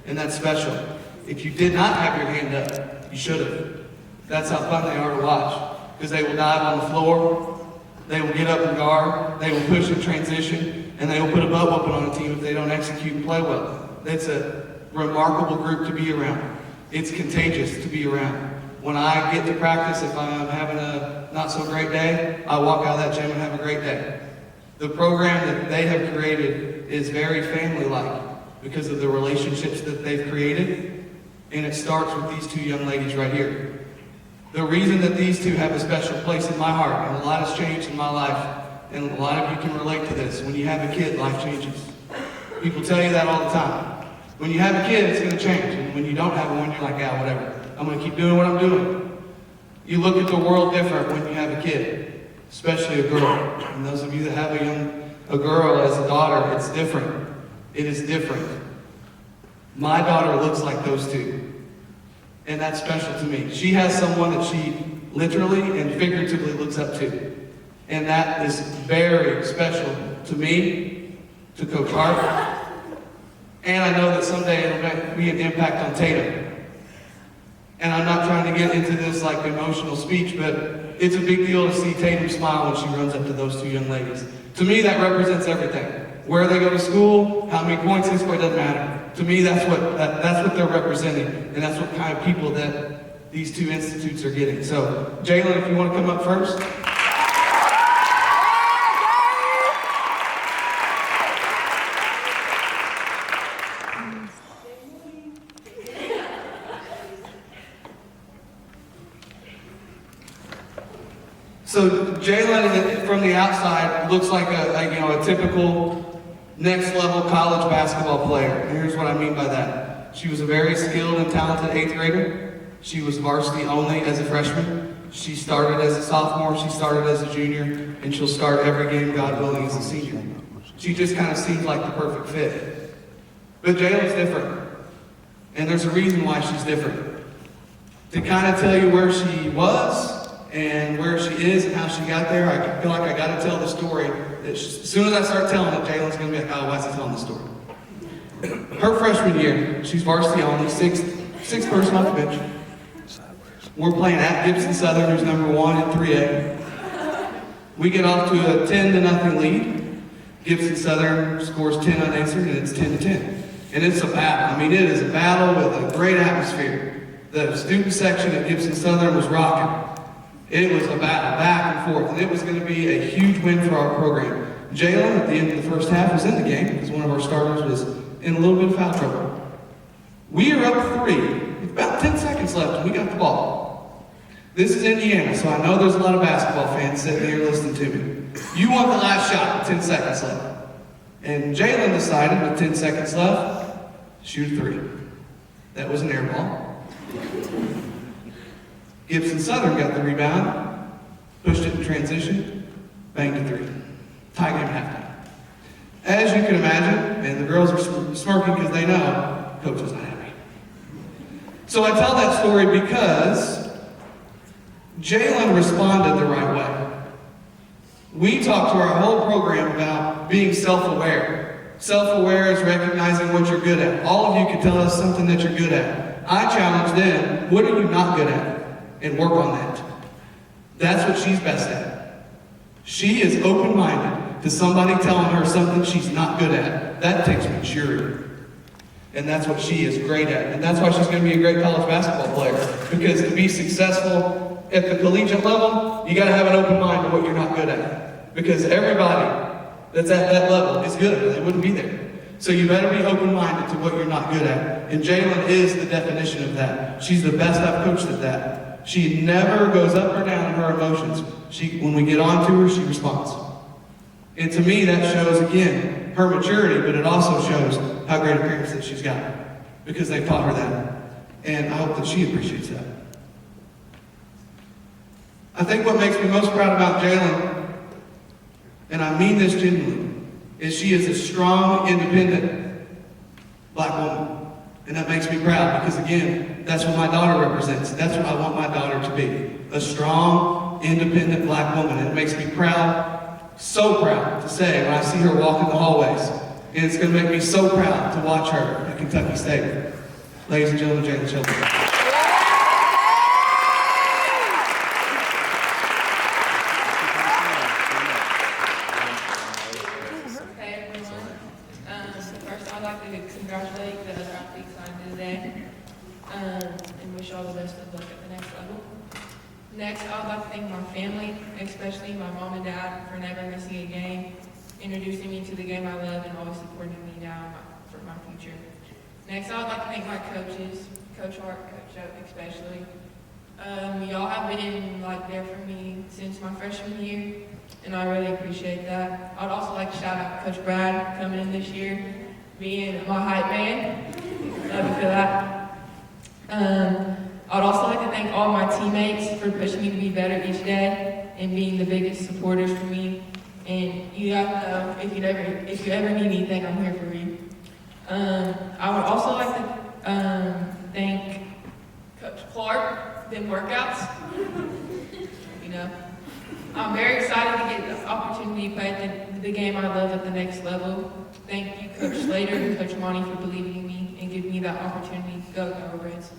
and that's special. If you did not have your hand up, you should have. That's how fun they are to watch, because they will dive on the floor, they will get up and guard, they will push in transition, and they will put a butt whooping on a team if they don't execute and play well. It's a remarkable group to be around. It's contagious to be around. When I get to practice, if I'm having a not so great day, I walk out of that gym and have a great day. The program that they have created is very family-like because of the relationships that they've created, and it starts with these two young ladies right here. The reason that these two have a special place in my heart, and a lot has changed in my life, and a lot of you can relate to this. When you have a kid, life changes. People tell you that all the time. When you have a kid, it's going to change. And when you don't have one, you're like, yeah, whatever. I'm going to keep doing what I'm doing. You look at the world different when you have a kid, especially a girl. And those of you that have a girl as a daughter, it's different. It is different. My daughter looks like those two. And that's special to me. She has someone that she literally and figuratively looks up to. And that is very special to me, to Coach Hart. And I know that someday it'll be an impact on Tatum. And I'm not trying to get into this like emotional speech, but it's a big deal to see Tatum smile when she runs up to those two young ladies. To me, that represents everything. Where they go to school, how many points they score, it doesn't matter. To me, that's what they're representing, and that's what kind of people that these two institutes are getting. So, Jalyn, if you want to come up first. So Jalyn, from the outside, looks like a typical next level college basketball player. And here's what I mean by that. She was a very skilled and talented 8th grader. She was varsity only as a freshman. She started as a sophomore, she started as a junior, and she'll start every game, God willing, as a senior. She just kind of seems like the perfect fit. But Jalyn's different. And there's a reason why she's different. To kind of tell you where she was, and where she is and how she got there, I feel like I got to tell the story. As soon as I start telling it, Jalyn's going to be like, oh, why is he telling the story? Her freshman year, she's varsity only, sixth person off the bench. We're playing at Gibson Southern, who's number 1 in 3A. We get off to a 10-0 lead. Gibson Southern scores 10 unanswered, and it's 10-10. And it's a battle. I mean, it is a battle with a great atmosphere. The student section at Gibson Southern was rocking. It was a battle, back and forth, and it was going to be a huge win for our program. Jalyn, at the end of the first half, was in the game because one of our starters was in a little bit of foul trouble. We are up 3, with about 10 seconds left, and we got the ball. This is Indiana, so I know there's a lot of basketball fans sitting here listening to me. You want the last shot with 10 seconds left. And Jalyn decided, with 10 seconds left, to shoot a 3. That was an air ball. Gibson Southern got the rebound, pushed it in transition, banged a 3. Tie game at halftime. As you can imagine, and the girls are smirking because they know, Coach is not happy. So I tell that story because Jalyn responded the right way. We talked to our whole program about being self-aware. Self-aware is recognizing what you're good at. All of you can tell us something that you're good at. I challenge them, what are you not good at? And work on that. That's what she's best at. She is open-minded to somebody telling her something she's not good at. That takes maturity. And that's what she is great at. And that's why she's going to be a great college basketball player. Because to be successful at the collegiate level, you got to have an open mind to what you're not good at. Because everybody that's at that level is good, or they wouldn't be there. So you better be open-minded to what you're not good at. And Jalyn is the definition of that. She's the best I've coached at that. She never goes up or down in her emotions. When we get on to her, she responds. And to me, that shows, again, her maturity, but it also shows how great a parents that she's got. Because they've taught her that. And I hope that she appreciates that. I think what makes me most proud about Jalyn, and I mean this genuinely, is she is a strong, independent black woman. And that makes me proud because, again, that's what my daughter represents. That's what I want my daughter to be. A strong, independent black woman. And it makes me proud, so proud to say when I see her walk in the hallways, And it's going to make me so proud to watch her at Kentucky State. Ladies and gentlemen, Jalyn Shelton. Hey everyone. First I'd like to congratulate the other athletes signed today and wish all the best of luck at the next level. Next, I would like to thank my family, especially my mom and dad, for never missing a game, introducing me to the game I love, and always supporting me now for my future. Next, I would like to thank my coaches, Coach Hart, Coach Oak especially. Y'all have been there for me since my freshman year, and I really appreciate that. I'd also like to shout out Coach Brad coming in this year, being my hype man. Love you for that. I'd also like to thank all my teammates for pushing me to be better each day and being the biggest supporters for me. And you guys know, if you ever need anything, I'm here for you. I would also like to thank Coach Clark, them workouts. I'm very excited to get this opportunity to play the game I love at the next level. Thank you, Coach Slater and Coach Monty, for believing in me and giving me that opportunity. Go Reds.